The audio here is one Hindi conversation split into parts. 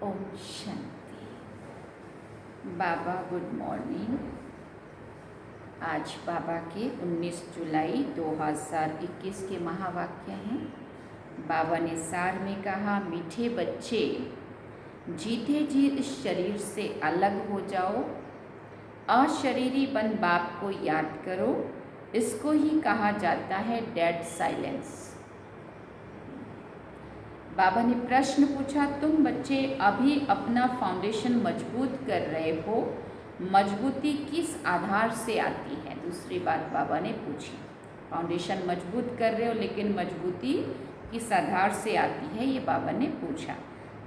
ओम शांति। बाबा गुड मॉर्निंग। आज बाबा के 19 जुलाई 2021 के महावाक्य हैं। बाबा ने सार में कहा, मीठे बच्चे, जीते जी इस शरीर से अलग हो जाओ, अशरीरी बन बाप को याद करो। इसको ही कहा जाता है डेड साइलेंस। बाबा ने प्रश्न पूछा, तुम बच्चे अभी अपना फाउंडेशन मजबूत कर रहे हो, मजबूती किस आधार से आती है? दूसरी बात बाबा ने पूछी, फाउंडेशन मजबूत कर रहे हो लेकिन मजबूती किस आधार से आती है, ये बाबा ने पूछा।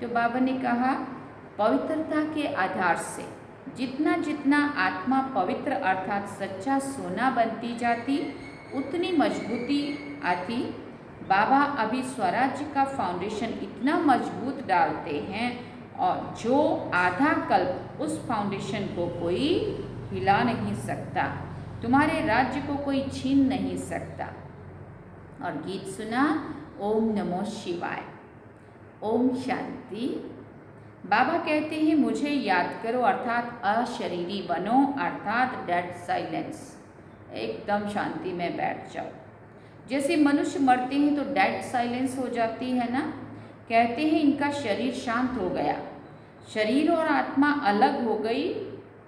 तो बाबा ने कहा, पवित्रता के आधार से। जितना जितना आत्मा पवित्र अर्थात सच्चा सोना बनती जाती, उतनी मजबूती आती। बाबा अभी स्वराज्य का फाउंडेशन इतना मजबूत डालते हैं और जो आधा कल्प उस फाउंडेशन को कोई हिला नहीं सकता, तुम्हारे राज्य को कोई छीन नहीं सकता। और गीत सुना, ओम नमो शिवाय, ओम शांति। बाबा कहते हैं, मुझे याद करो अर्थात अशरीरी बनो अर्थात डेड साइलेंस। एकदम शांति में बैठ जाओ। जैसे मनुष्य मरते हैं तो डेड साइलेंस हो जाती है ना। कहते हैं इनका शरीर शांत हो गया, शरीर और आत्मा अलग हो गई,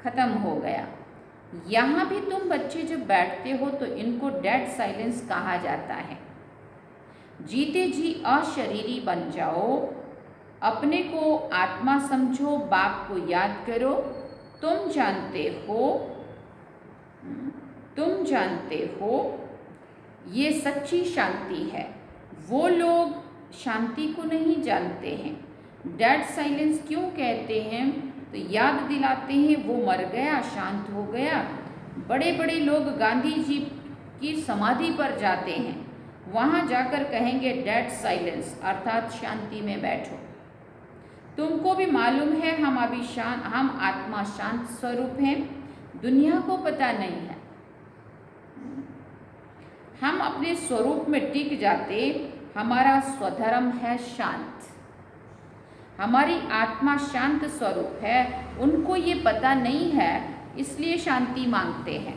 खत्म हो गया। यहाँ भी तुम बच्चे जब बैठते हो तो इनको डेड साइलेंस कहा जाता है। जीते जी अशरीरी बन जाओ, अपने को आत्मा समझो, बाप को याद करो। तुम जानते हो ये सच्ची शांति है। वो लोग शांति को नहीं जानते हैं। डेड साइलेंस क्यों कहते हैं? तो याद दिलाते हैं वो मर गया, शांत हो गया। बड़े बड़े लोग गांधी जी की समाधि पर जाते हैं, वहाँ जाकर कहेंगे डेड साइलेंस अर्थात शांति में बैठो। तुमको भी मालूम है हम आत्मा शांत स्वरूप हैं, दुनिया को पता नहीं है। हम अपने स्वरूप में टिक जाते, हमारा स्वधर्म है शांत, हमारी आत्मा शांत स्वरूप है। उनको ये पता नहीं है, इसलिए शांति मांगते हैं।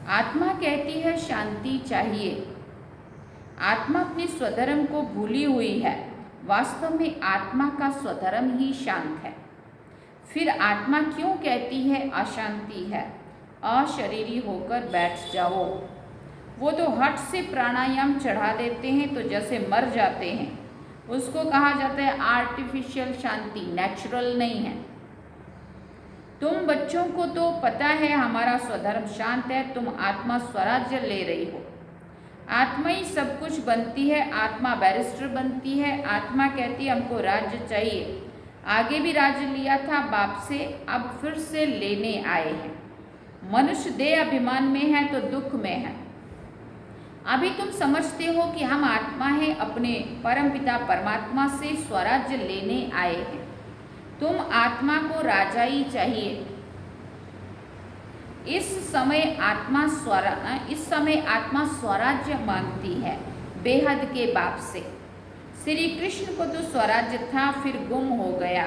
आत्मा कहती है शांति चाहिए। आत्मा अपने स्वधर्म को भूली हुई है। वास्तव में आत्मा का स्वधर्म ही शांत है। फिर आत्मा क्यों कहती है अशांति है? अशरीरी होकर बैठ जाओ। वो तो हट से प्राणायाम चढ़ा देते हैं तो जैसे मर जाते हैं, उसको कहा जाता है आर्टिफिशियल शांति, नेचुरल नहीं है। तुम बच्चों को तो पता है हमारा स्वधर्म शांत है, तुम आत्मा स्वराज्य ले रही हो। आत्मा ही सब कुछ बनती है, आत्मा बैरिस्टर बनती है। आत्मा कहती है हमको राज्य चाहिए। आगे भी राज्य लिया था बाप से, अब फिर से लेने आए हैं। मनुष्य देह अभिमान में है तो दुख में है। अभी तुम समझते हो कि हम आत्मा हैं, अपने परमपिता परमात्मा से स्वराज्य लेने आए हैं। तुम आत्मा को राजाई चाहिए। इस समय आत्मा स्वराज्य मांगती है बेहद के बाप से। श्री कृष्ण को तो स्वराज्य था, फिर गुम हो गया।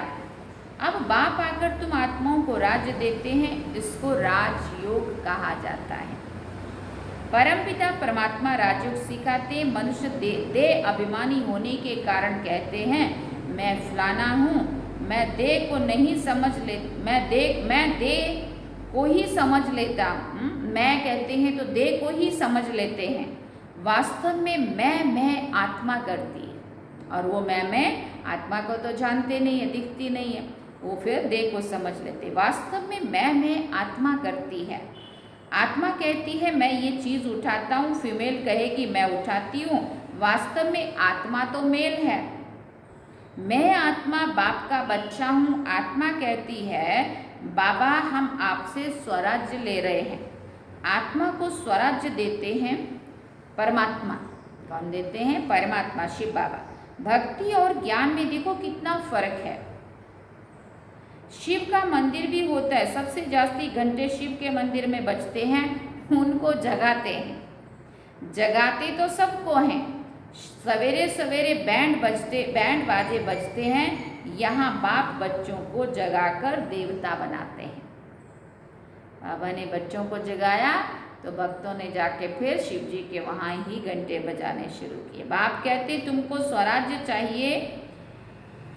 अब बाप आकर तुम आत्माओं को राज्य देते हैं, इसको राजयोग कहा जाता है। परमपिता परमात्मा राजयोग सिखाते। मनुष्य देह अभिमानी होने के कारण कहते हैं मैं फलाना हूँ, मैं देह को नहीं समझ ले, मैं देह को ही समझ लेता। मैं कहते हैं तो देह को ही समझ लेते हैं। वास्तव में मैं आत्मा करती है और वो मैं आत्मा को तो जानते नहीं है, दिखती नहीं है, वो फिर देह को समझ लेते। वास्तव में मैं आत्मा करती है। आत्मा कहती है मैं ये चीज़ उठाता हूँ, फीमेल कहेगी मैं उठाती हूँ। वास्तव में आत्मा तो मेल है। मैं आत्मा बाप का बच्चा हूँ। आत्मा कहती है बाबा हम आपसे स्वराज्य ले रहे हैं। आत्मा को स्वराज्य देते हैं परमात्मा। कौन देते हैं? परमात्मा, शिव बाबा। भक्ति और ज्ञान में देखो कितना फर्क है। शिव का मंदिर भी होता है, सबसे जास्ती घंटे शिव के मंदिर में बजते हैं, उनको जगाते हैं। जगाते तो सबको हैं। सवेरे सवेरे बैंड बाजे बजते हैं, यहाँ बाप बच्चों को जगाकर देवता बनाते हैं। बाबा ने बच्चों को जगाया तो भक्तों ने जाके फिर शिव जी के वहाँ ही घंटे बजाने शुरू किए। बाप कहते तुमको स्वराज्य चाहिए।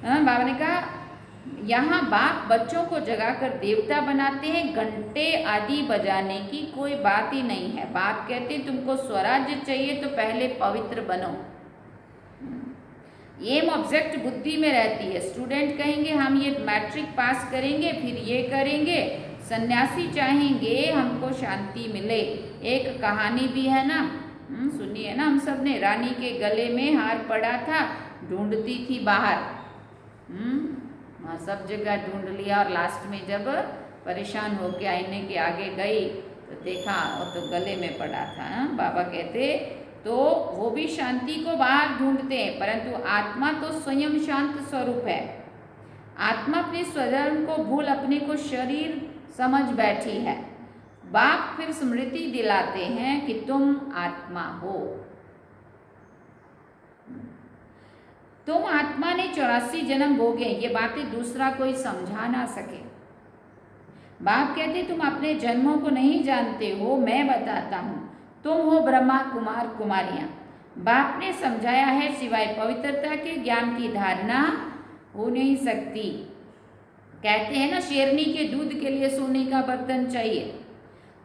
बाबा ने कहा यहाँ बाप बच्चों को जगाकर देवता बनाते हैं, घंटे आदि बजाने की कोई बात ही नहीं है। बाप कहते तुमको स्वराज्य चाहिए तो पहले पवित्र बनो। एम ऑब्जेक्ट बुद्धि में रहती है। स्टूडेंट कहेंगे हम ये मैट्रिक पास करेंगे, फिर ये करेंगे। सन्यासी चाहेंगे हमको शांति मिले। एक कहानी भी है ना, सुनी है ना हम सब ने। रानी के गले में हार पड़ा था, ढूंढती थी बाहर। सब जगह ढूंढ लिया और लास्ट में जब परेशान होके आईने के आगे गई तो देखा वो तो गले में पड़ा था। बाबा कहते तो वो भी शांति को बाहर ढूंढते हैं, परंतु आत्मा तो स्वयं शांत स्वरूप है। आत्मा अपने स्वधर्म को भूल अपने को शरीर समझ बैठी है। बाप फिर स्मृति दिलाते हैं कि तुम आत्मा हो। तुम आत्मा ने 84 जन्म भोगे। ये बातें दूसरा कोई समझा ना सके। बाप कहते तुम अपने जन्मों को नहीं जानते हो, मैं बताता हूँ। तुम हो ब्रह्मा कुमार कुमारियाँ। बाप ने समझाया है सिवाय पवित्रता के ज्ञान की धारणा हो नहीं सकती। कहते हैं ना शेरनी के दूध के लिए सोने का बर्तन चाहिए,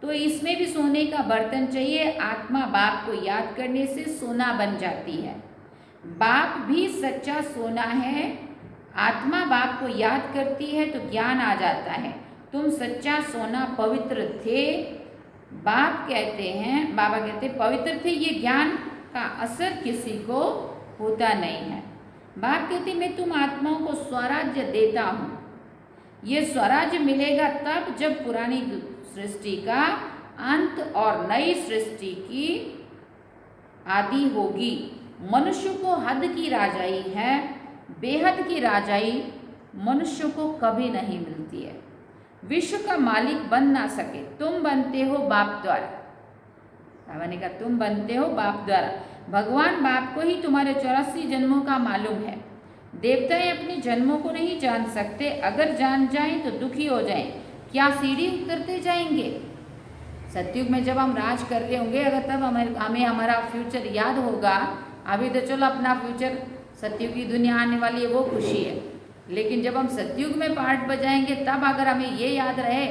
तो इसमें भी सोने का बर्तन चाहिए। आत्मा बाप को याद करने से सोना बन जाती है। बाप भी सच्चा सोना है। आत्मा बाप को याद करती है तो ज्ञान आ जाता है। तुम सच्चा सोना पवित्र थे। बाप कहते हैं, बाबा कहते पवित्र थे। ये ज्ञान का असर किसी को होता नहीं है। बाप कहते मैं तुम आत्माओं को स्वराज्य देता हूँ। ये स्वराज्य मिलेगा तब जब पुरानी सृष्टि का अंत और नई सृष्टि की आदि होगी। मनुष्य को हद की राजाई है, बेहद की राजाई मनुष्य को कभी नहीं मिलती है। विश्व का मालिक बन ना सके, तुम बनते हो बाप द्वारा। बाबा ने कहा तुम बनते हो बाप द्वारा। भगवान बाप को ही तुम्हारे 84 जन्मों का मालूम है। देवताएं अपने जन्मों को नहीं जान सकते। अगर जान जाएं तो दुखी हो जाएं। क्या सीढ़ी उतरते जाएंगे? सतयुग में जब हम राज कर रहे होंगे, अगर तब हमें हमारा फ्यूचर याद होगा। अभी तो चलो अपना फ्यूचर, सतयुग की दुनिया आने वाली है वो खुशी है, लेकिन जब हम सतयुग में पार्ट बजाएंगे तब अगर हमें ये याद रहे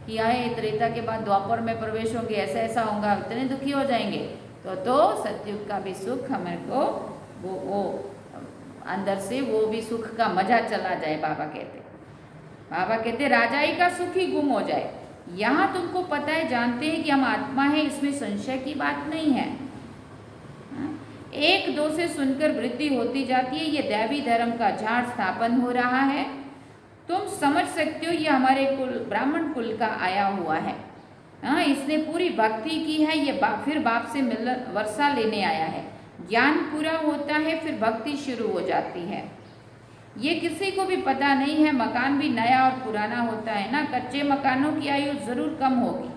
कि आए त्रेता के बाद द्वापर में प्रवेश होंगे, ऐसा ऐसा होगा, इतने दुखी हो जाएंगे। तो सतयुग का भी सुख हमें को वो अंदर से वो भी सुख का मजा चला जाए। बाबा कहते राजाई का सुख ही गुम हो जाए। यहाँ तुमको पता है, जानते हैं कि हम आत्मा है, इसमें संशय की बात नहीं है। एक दो से सुनकर वृद्धि होती जाती है। ये दैवी धर्म का झाड़ स्थापन हो रहा है। तुम समझ सकते हो ये हमारे कुल ब्राह्मण कुल का आया हुआ है। इसने पूरी भक्ति की है। ये फिर बाप से वर्षा लेने आया है। ज्ञान पूरा होता है फिर भक्ति शुरू हो जाती है। ये किसी को भी पता नहीं है। मकान भी नया और पुराना होता है ना। कच्चे मकानों की आयु जरूर कम होगी।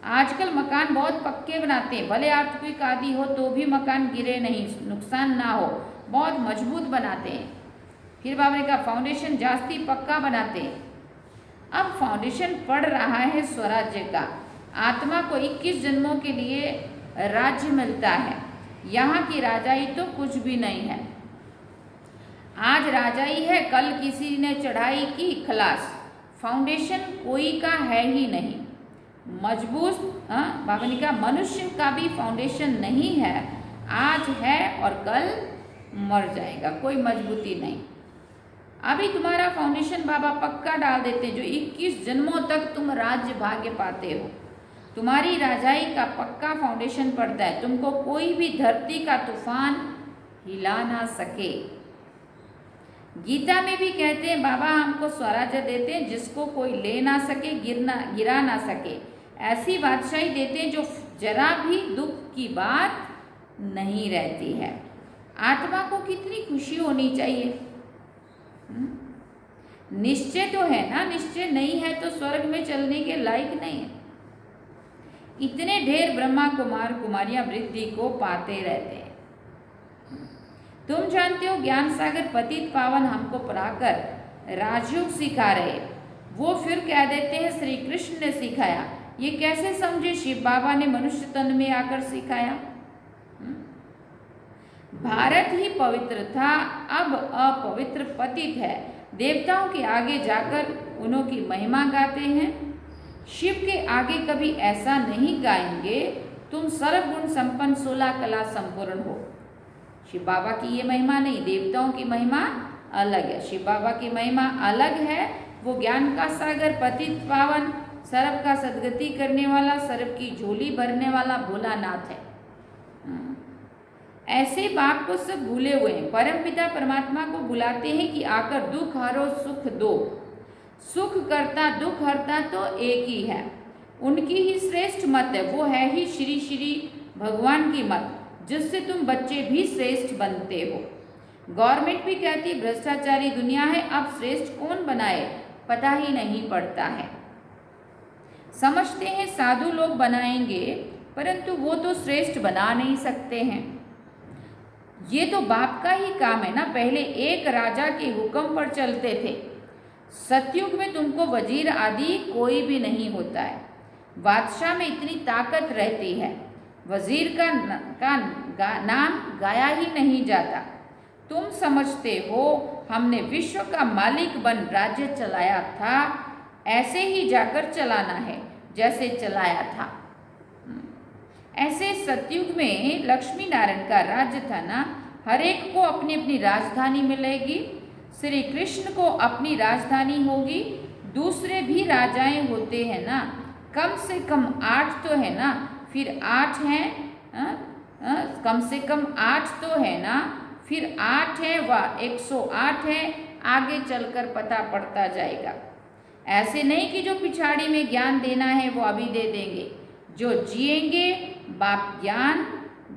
आजकल मकान बहुत पक्के बनाते हैं, भले अर्थक्वेक आदि हो तो भी मकान गिरे नहीं, नुकसान ना हो, बहुत मजबूत बनाते हैं। फिर बाबा ने कहा फाउंडेशन जास्ती पक्का बनाते हैं। अब फाउंडेशन पड़ रहा है स्वराज्य का। आत्मा को 21 जन्मों के लिए राज्य मिलता है। यहाँ की राजाई तो कुछ भी नहीं है। आज राजाई है, कल किसी ने चढ़ाई की, खलास। फाउंडेशन कोई का है ही नहीं मजबूत। बाबा ने कहा मनुष्य का भी फाउंडेशन नहीं है। आज है और कल मर जाएगा, कोई मजबूती नहीं। अभी तुम्हारा फाउंडेशन बाबा पक्का डाल देते, जो 21 जन्मों तक तुम राज्य भाग्य पाते हो। तुम्हारी राजाई का पक्का फाउंडेशन पड़ता है। तुमको कोई भी धरती का तूफान हिला ना सके। गीता में भी कहते हैं बाबा हमको स्वराज्य देते हैं जिसको कोई ले ना सके, गिरा ना सके। ऐसी बादशाही देते हैं जो जरा भी दुख की बात नहीं रहती है। आत्मा को कितनी खुशी होनी चाहिए। निश्चय तो है ना, निश्चय नहीं है तो स्वर्ग में चलने के लायक नहीं है। इतने ढेर ब्रह्मा कुमार कुमारियां वृद्धि को पाते रहते हैं। तुम जानते हो ज्ञान सागर पतित पावन हमको पढ़ाकर राजयोग सिखा रहे, वो फिर कह देते हैं श्री कृष्ण ने सिखाया। ये कैसे समझे शिव बाबा ने मनुष्य तन में आकर सिखाया? भारत ही पवित्र था, अब अपवित्र पतित है। देवताओं के आगे जाकर उनकी महिमा गाते हैं, शिव के आगे कभी ऐसा नहीं गाएंगे। तुम सर्वगुण संपन्न 16 कला संपूर्ण हो। शिव बाबा की ये महिमा नहीं, देवताओं की महिमा अलग है। शिव बाबा की महिमा अलग है। वो ज्ञान का सागर पतित पावन, सर्व का सदगति करने वाला, सर्व की झोली भरने वाला भोलानाथ है। ऐसे बाप को सब भूले हुए हैं। परम पिता परमात्मा को बुलाते हैं कि आकर दुख हरो सुख दो। सुख करता दुख हरता तो एक ही है, उनकी ही श्रेष्ठ मत है। वो है ही श्री श्री भगवान की मत, जिससे तुम बच्चे भी श्रेष्ठ बनते हो। गवर्नमेंट भी कहती भ्रष्टाचारी दुनिया है, अब श्रेष्ठ कौन बनाए पता ही नहीं पड़ता है। समझते हैं साधु लोग बनाएंगे, परंतु वो तो श्रेष्ठ बना नहीं सकते हैं। ये तो बाप का ही काम है ना। पहले एक राजा के हुक्म पर चलते थे। सतयुग में तुमको वजीर आदि कोई भी नहीं होता है। बादशाह में इतनी ताकत रहती है, वजीर का नाम गाया ही नहीं जाता। तुम समझते हो हमने विश्व का मालिक बन राज्य चलाया था, ऐसे ही जाकर चलाना है जैसे चलाया था। ऐसे सतयुग में लक्ष्मी नारायण का राज्य था ना। हर एक को अपनी अपनी राजधानी मिलेगी। श्री कृष्ण को अपनी राजधानी होगी। दूसरे भी राजाएं होते हैं ना, कम से कम 8 तो है ना, फिर 8 हैं, कम से कम 8 तो है ना, फिर 8 है व 108 है। आगे चलकर पता पड़ता जाएगा। ऐसे नहीं कि जो पिछाड़ी में ज्ञान देना है वो अभी दे देंगे। जो जिएंगे बाप ज्ञान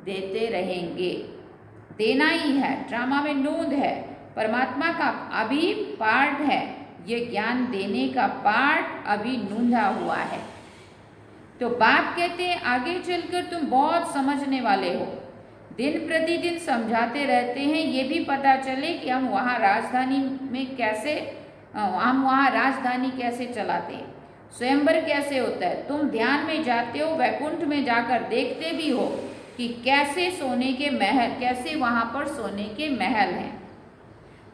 देते रहेंगे। देना ही है, ड्रामा में नूंद है, परमात्मा का अभी पार्ट है। ये ज्ञान देने का पार्ट अभी नूंधा हुआ है। तो बाप कहते हैं आगे चलकर तुम बहुत समझने वाले हो। दिन प्रतिदिन समझाते रहते हैं, ये भी पता चले कि हम वहाँ राजधानी में कैसे, हम वहाँ राजधानी कैसे चलाते हैं, स्वयंवर कैसे होता है। तुम ध्यान में जाते हो, वैकुंठ में जाकर देखते भी हो कि कैसे सोने के महल, कैसे वहाँ पर सोने के महल हैं।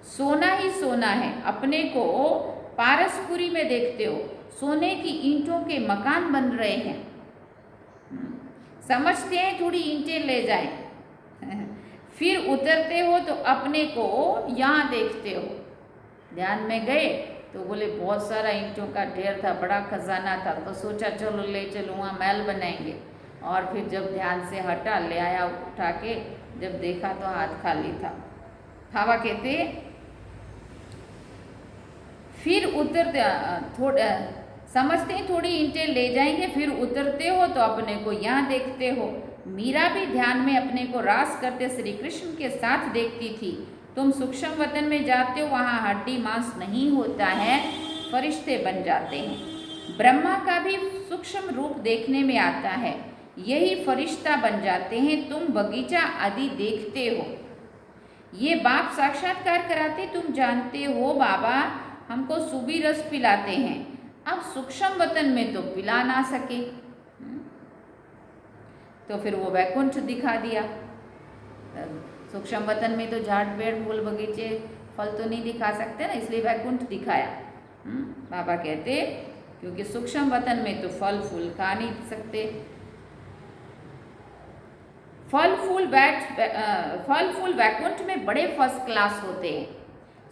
सोना ही सोना है। अपने को पारसपुरी में देखते हो, सोने की ईंटों के मकान बन रहे हैं। समझते हैं थोड़ी ईंटें ले जाएं, फिर उतरते हो तो अपने को यहाँ देखते हो। ध्यान में गए तो बोले बहुत सारा ईंटों का ढेर था, बड़ा खजाना था, तो सोचा चलो ले चलो वहाँ महल बनाएंगे। और फिर जब ध्यान से हटा, ले आया उठा के, जब देखा तो हाथ खाली था। बाबा कहते फिर उतरते थोड़ा समझते हैं थोड़ी ईंटें ले जाएंगे, फिर उतरते हो तो अपने को यहाँ देखते हो। मीरा भी ध्यान में अपने को रास करते श्री कृष्ण के साथ देखती थी। तुम सूक्ष्म वतन में जाते हो, वहाँ हड्डी मांस नहीं होता है, फरिश्ते बन जाते हैं। ब्रह्मा का भी सूक्ष्म रूप देखने में आता है, यही फरिश्ता बन जाते हैं। तुम बगीचा आदि देखते हो, ये बाप साक्षात्कार कराते। तुम जानते हो बाबा हमको सूबी रस पिलाते हैं, अब सूक्ष्म वतन में तो पिला ना सके, तो फिर वो वैकुंठ दिखा दिया। सूक्ष्म वतन में तो झाड़ पेड़ फूल बगीचे फल तो नहीं दिखा सकते ना, इसलिए वैकुंठ दिखाया। बाबा कहते क्योंकि सूक्ष्म वतन में तो फल फूल खा नहीं सकते। फल फूल वैकुंठ में बड़े फर्स्ट क्लास होते हैं।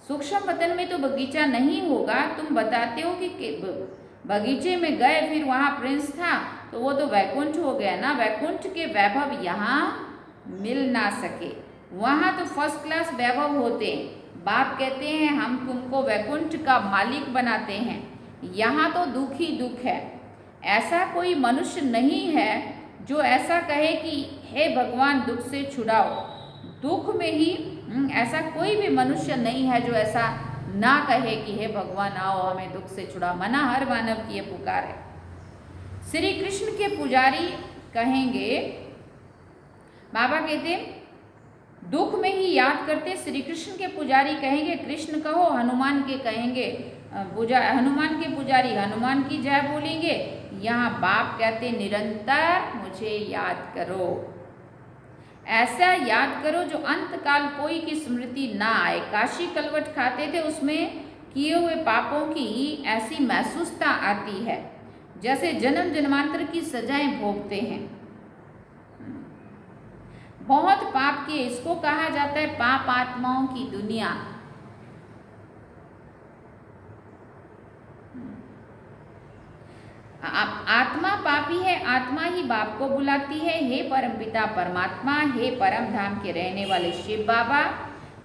सूक्ष्म वतन में तो बगीचा नहीं होगा। तुम बताते हो कि बगीचे में गए, फिर वहाँ प्रिंस था, तो वो तो वैकुंठ हो गया ना। वैकुंठ के वैभव यहाँ मिल ना सके, वहाँ तो फर्स्ट क्लास वैभव होते हैं। बाप कहते हैं हम तुमको वैकुंठ का मालिक बनाते हैं, यहाँ तो दुख ही दुख है। ऐसा कोई मनुष्य नहीं है जो ऐसा कहे कि हे भगवान दुख से छुड़ाओ। दुख में ही ऐसा कोई भी मनुष्य नहीं है जो ऐसा ना कहे कि हे भगवान आओ हमें दुख से छुड़ाओ। मना हर मानव की ये पुकार है। श्री कृष्ण के पुजारी कहेंगे, बाबा कहते दुख में ही याद करते श्री कृष्ण के पुजारी कहेंगे कृष्ण कहो, हनुमान के कहेंगे हनुमान के पुजारी हनुमान की जय बोलेंगे। यहाँ बाप कहते निरंतर मुझे याद करो, ऐसा याद करो जो अंत काल कोई की स्मृति ना आए। काशी कलवट खाते थे, उसमें किए हुए पापों की ऐसी महसूसता आती है जैसे जन्म जन्मांतर की सजाएं भोगते हैं। बहुत पाप किए, इसको कहा जाता है पाप आत्माओं की दुनिया। आत्मा पापी है, आत्मा ही बाप को बुलाती है, हे परमपिता परमात्मा, हे परम धाम के रहने वाले शिव बाबा।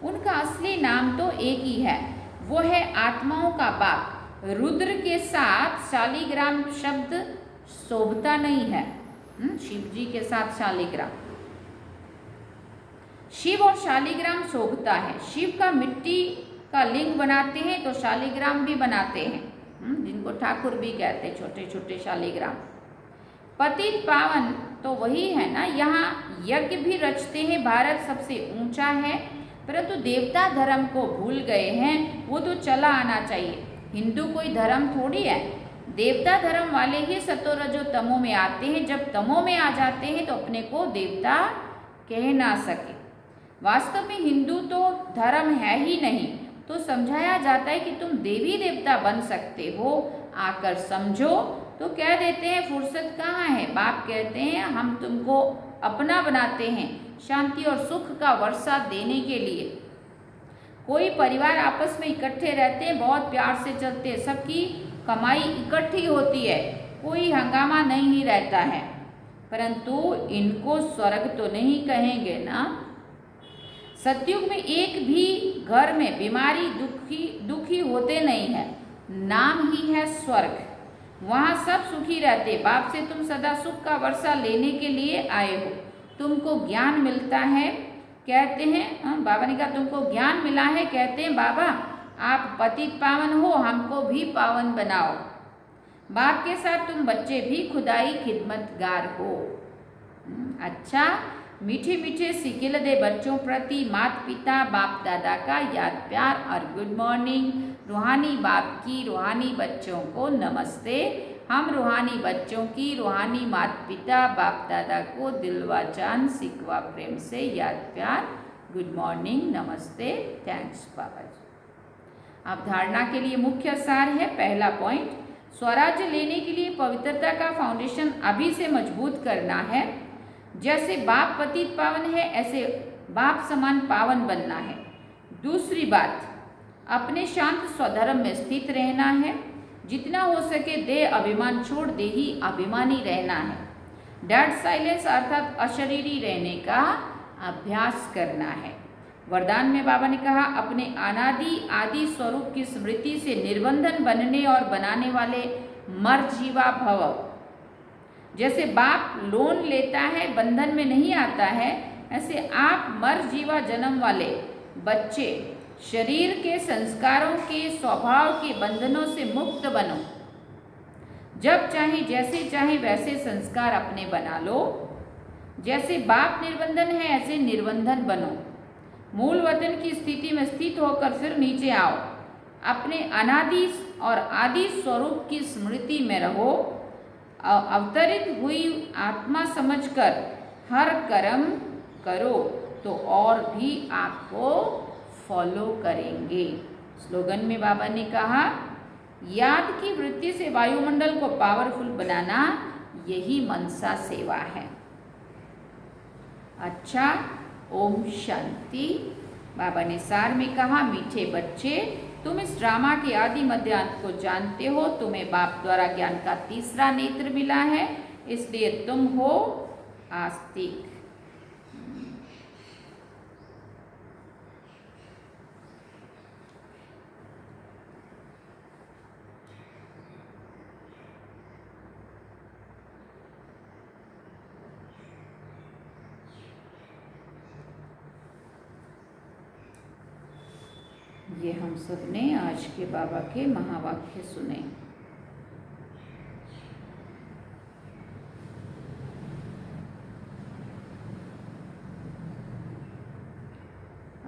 उनका असली नाम तो एक ही है, वो है आत्माओं का बाप। रुद्र के साथ शालिग्राम शब्द शोभता नहीं है। शिव जी के साथ शालिग्राम, शिव और शालिग्राम शोभता है। शिव का मिट्टी का लिंग बनाते हैं तो शालिग्राम भी बनाते हैं, जिनको ठाकुर भी कहते हैं, छोटे छोटे शालिग्राम। पतित पावन तो वही है ना। यहाँ यज्ञ भी रचते हैं, भारत सबसे ऊंचा है, परंतु देवता धर्म को भूल गए हैं। वो तो चला आना चाहिए, हिंदू कोई धर्म थोड़ी है। देवता धर्म वाले ही सतो रजो तमो में आते हैं, जब तमो में आ जाते हैं तो अपने को देवता कह ना सके। वास्तव में हिंदू तो धर्म है ही नहीं, तो समझाया जाता है कि तुम देवी देवता बन सकते हो, आकर समझो। तो कह देते हैं फुर्सत कहाँ है। बाप कहते हैं हम तुमको अपना बनाते हैं, शांति और सुख का वर्षा देने के लिए। कोई परिवार आपस में इकट्ठे रहते हैं, बहुत प्यार से चलते हैं, सबकी कमाई इकट्ठी होती है, कोई हंगामा नहीं रहता है। परंतु इनको स्वर्ग तो नहीं कहेंगे ना। सतयुग में एक भी घर में बीमारी दुखी होते नहीं है, नाम ही है स्वर्ग। वहाँ सब सुखी रहते। बाप से तुम सदा सुख का वर्षा लेने के लिए आए हो, तुमको ज्ञान मिलता है। कहते हैं बाबा ने कहा तुमको ज्ञान मिला है, कहते हैं बाबा आप पतित पावन हो, हमको भी पावन बनाओ। बाप के साथ तुम बच्चे भी खुदाई खिदमतगार हो। अच्छा, मीठे मीठे सिकिल दे बच्चों प्रति माता पिता बाप दादा का याद प्यार और गुड मॉर्निंग। रूहानी बाप की रूहानी बच्चों को नमस्ते। हम रूहानी बच्चों की रूहानी माता पिता बाप दादा को दिलवा जान सिकवा प्रेम से याद प्यार, गुड मॉर्निंग, नमस्ते, थैंक्स बाबा जी। अब धारणा के लिए मुख्य सार है। पहला पॉइंट, स्वराज्य लेने के लिए पवित्रता का फाउंडेशन अभी से मजबूत करना है। जैसे बाप पतित पावन है, ऐसे बाप समान पावन बनना है। दूसरी बात, अपने शांत स्वधर्म में स्थित रहना है। जितना हो सके देह अभिमान छोड़ देही अभिमानी रहना है। डेड साइलेंस अर्थात अशरीरी रहने का अभ्यास करना है। वरदान में बाबा ने कहा अपने अनादि आदि स्वरूप की स्मृति से निर्बंधन बनने और बनाने वाले मर जीवा भव। जैसे बाप लोन लेता है, बंधन में नहीं आता है, ऐसे आप मर जीवा जन्म वाले बच्चे शरीर के संस्कारों के स्वभाव के बंधनों से मुक्त बनो। जब चाहे जैसे चाहे वैसे संस्कार अपने बना लो। जैसे बाप निर्बंधन है, ऐसे निर्बंधन बनो। मूल वतन की स्थिति में स्थित होकर फिर नीचे आओ। अपने अनादि और आदि स्वरूप की स्मृति में रहो। अवतरित हुई आत्मा समझकर हर कर्म करो तो और भी आपको फॉलो करेंगे। स्लोगन में बाबा ने कहा याद की वृत्ति से वायुमंडल को पावरफुल बनाना, यही मनसा सेवा है। अच्छा, ओम शांति। बाबा ने सार में कहा मीठे बच्चे, तुम इस ड्रामा के आदि मध्य अंत को जानते हो। तुम्हें बाप द्वारा ज्ञान का तीसरा नेत्र मिला है, इसलिए तुम हो आस्तिक। ये हम सब ने आज के बाबा के महावाक्य सुने।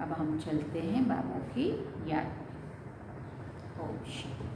अब हम चलते हैं बाबा की याद में। ओम शांति।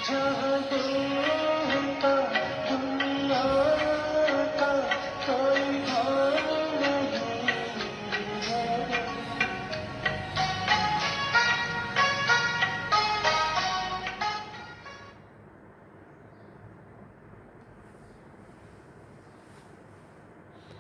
जहाँ